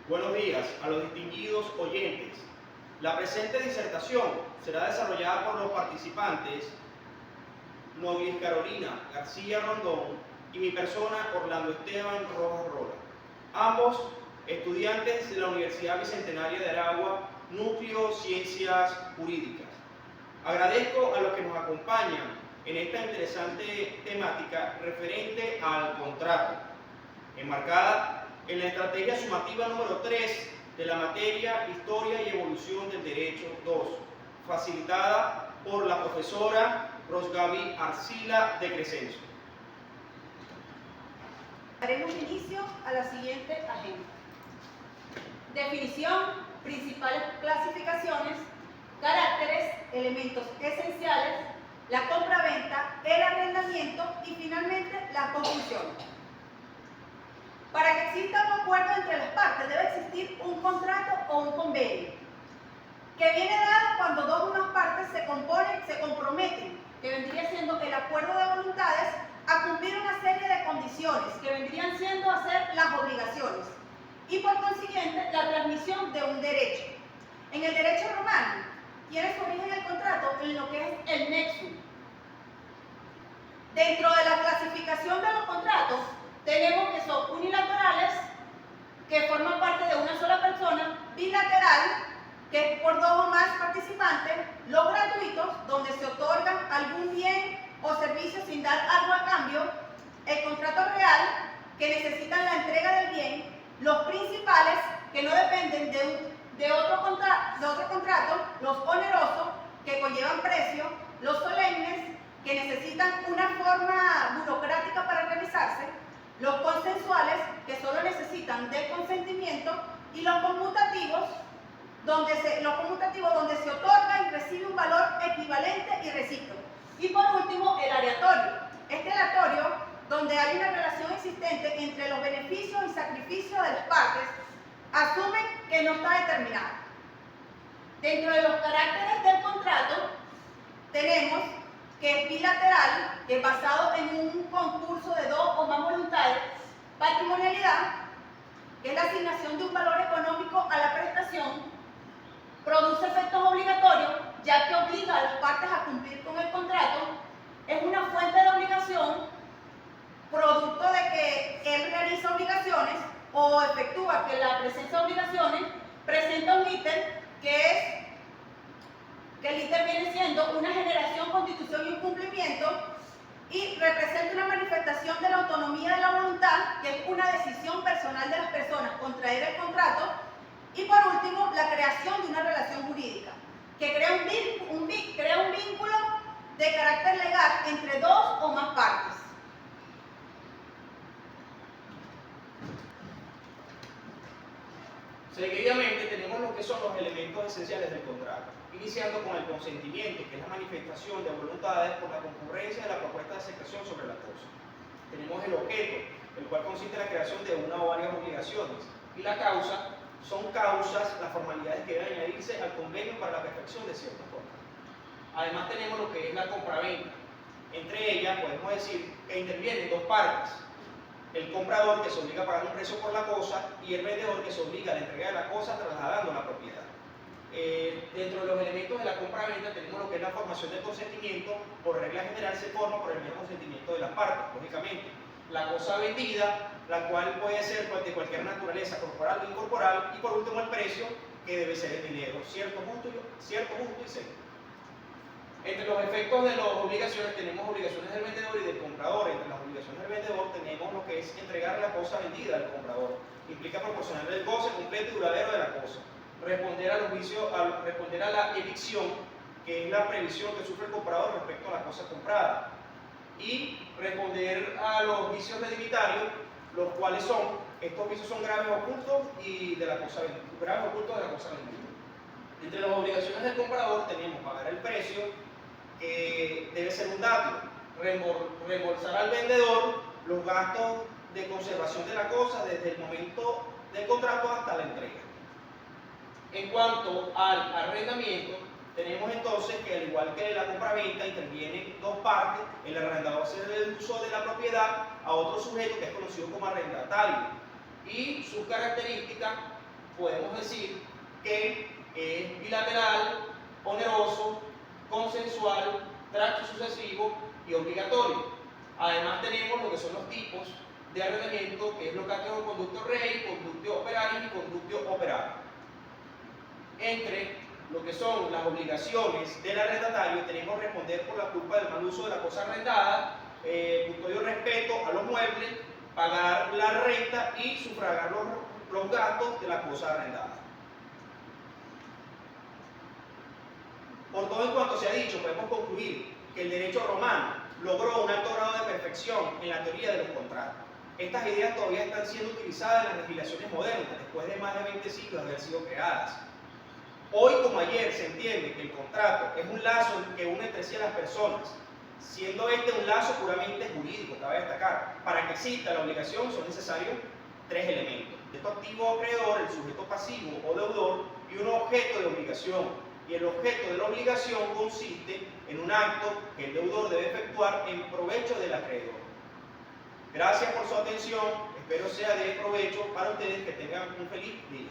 Buenos días a los distinguidos oyentes. La presente disertación será desarrollada por los participantes Noglis Carolina García Rondón y mi persona Orlando Esteban Rojas Rola, ambos estudiantes de la Universidad Bicentenaria de Aragua, Núcleo Ciencias Jurídicas. Agradezco a los que nos acompañan en esta interesante temática referente al contrato, enmarcada en la estrategia sumativa número 3 de la materia Historia y Evolución del Derecho 2, facilitada por la profesora Rosgaby Arcila de Crescenzo. Daremos inicio a la siguiente agenda. Definición, principales clasificaciones, caracteres, elementos esenciales, la compraventa, el arrendamiento y finalmente la conclusión. Para que exista un acuerdo entre las partes debe existir un contrato o un convenio, que viene dado cuando dos o más partes se comprometen, que vendría siendo el acuerdo de voluntades, a cumplir una serie de condiciones, que vendrían siendo hacer las obligaciones, y por consiguiente la transmisión de un derecho. En el derecho romano tiene su origen el contrato en lo que es el nexum. Dentro de la clasificación de los contratos tenemos que son unilaterales, que forman parte de una sola persona, bilateral, que es por dos o más participantes, los gratuitos, donde se otorgan algún bien o servicio sin dar algo a cambio, el contrato real, que necesitan la entrega del bien, los principales, que no dependen de otro contrato, los onerosos, que conllevan precio, los solemnes, que necesitan una forma burocrática para realizarse, los consensuales, que solo necesitan del consentimiento, y los conmutativos, donde se otorga y recibe un valor equivalente y recíproco. Y por último, el aleatorio. Este aleatorio, donde hay una relación existente entre los beneficios y sacrificios de las partes, asumen que no está determinado. Dentro de los caracteres del contrato, tenemos que es bilateral, que es basado en un concurso de dos o más voluntades, patrimonialidad, que es la asignación de un valor económico a la prestación, produce efectos obligatorios, ya que obliga a las partes a cumplir con el contrato, es una fuente de obligación, producto de que él realiza obligaciones o efectúa que la presencia de obligaciones presenta un ítem que el ítem viene siendo una generación, constitución y un cumplimiento, y representa una manifestación de la autonomía de la voluntad, que es una decisión personal de las personas contraer el contrato, y por último, la creación de una relación jurídica, que crea un vínculo de carácter legal entre dos o más partes. Seguidamente tenemos lo que son los elementos esenciales del contrato, iniciando con el consentimiento, que es la manifestación de voluntades por la concurrencia de la propuesta de aceptación sobre la cosa. Tenemos el objeto, el cual consiste en la creación de una o varias obligaciones, y la causa son causas, las formalidades que deben añadirse al convenio para la perfección de ciertos contratos. Además tenemos lo que es la compraventa. Entre ellas podemos decir que intervienen dos partes: el comprador, que se obliga a pagar un precio por la cosa, y el vendedor, que se obliga a la entrega de la cosa trasladando la propiedad. Dentro de los elementos de la compraventa tenemos lo que es la formación del consentimiento. Por regla general se forma por el mero consentimiento de las partes, lógicamente. La cosa vendida, la cual puede ser de cualquier naturaleza, corporal o incorporal, y por último el precio, que debe ser el dinero, cierto, justo y seco. Entre los efectos de las obligaciones tenemos obligaciones del vendedor y del comprador. Entre las obligaciones del vendedor tenemos lo que es entregar la cosa vendida al comprador. Implica proporcionarle el goce completo y duradero de la cosa. Responder a la evicción, que es la previsión que sufre el comprador respecto a la cosa comprada. Y responder a los vicios redivitarios, los cuales estos vicios son graves ocultos y de la cosa vendida. Graves ocultos de la cosa vendida. Entre las obligaciones del comprador tenemos pagar el precio, que debe ser un dato, reembolsar al vendedor los gastos de conservación de la cosa desde el momento del contrato hasta la entrega. En cuanto al arrendamiento, tenemos entonces que, al igual que la compraventa, intervienen dos partes. El arrendador cede el uso de la propiedad a otro sujeto que es conocido como arrendatario, y sus características podemos decir que es bilateral, oneroso, consensual, tracto sucesivo y obligatorio. Además tenemos lo que son los tipos de arrendamiento, que es locatio conductio rei, conductio operaris y conductio operario. Entre lo que son las obligaciones del arrendatario tenemos responder por la culpa del mal uso de la cosa arrendada, custodio respeto a los muebles, pagar la renta y sufragar los gastos de la cosa arrendada. Por todo en cuanto se ha dicho, podemos concluir que el derecho romano logró un alto grado de perfección en la teoría de los contratos. Estas ideas todavía están siendo utilizadas en las legislaciones modernas, después de más de 20 siglos de haber sido creadas. Hoy como ayer se entiende que el contrato es un lazo que une entre sí a las personas, siendo este un lazo puramente jurídico, cabe destacar. Para que exista la obligación son necesarios tres elementos: el sujeto activo o acreedor, el sujeto pasivo o deudor y un objeto de obligación. Y el objeto de la obligación consiste en un acto que el deudor debe efectuar en provecho del acreedor. Gracias por su atención, espero sea de provecho para ustedes, que tengan un feliz día.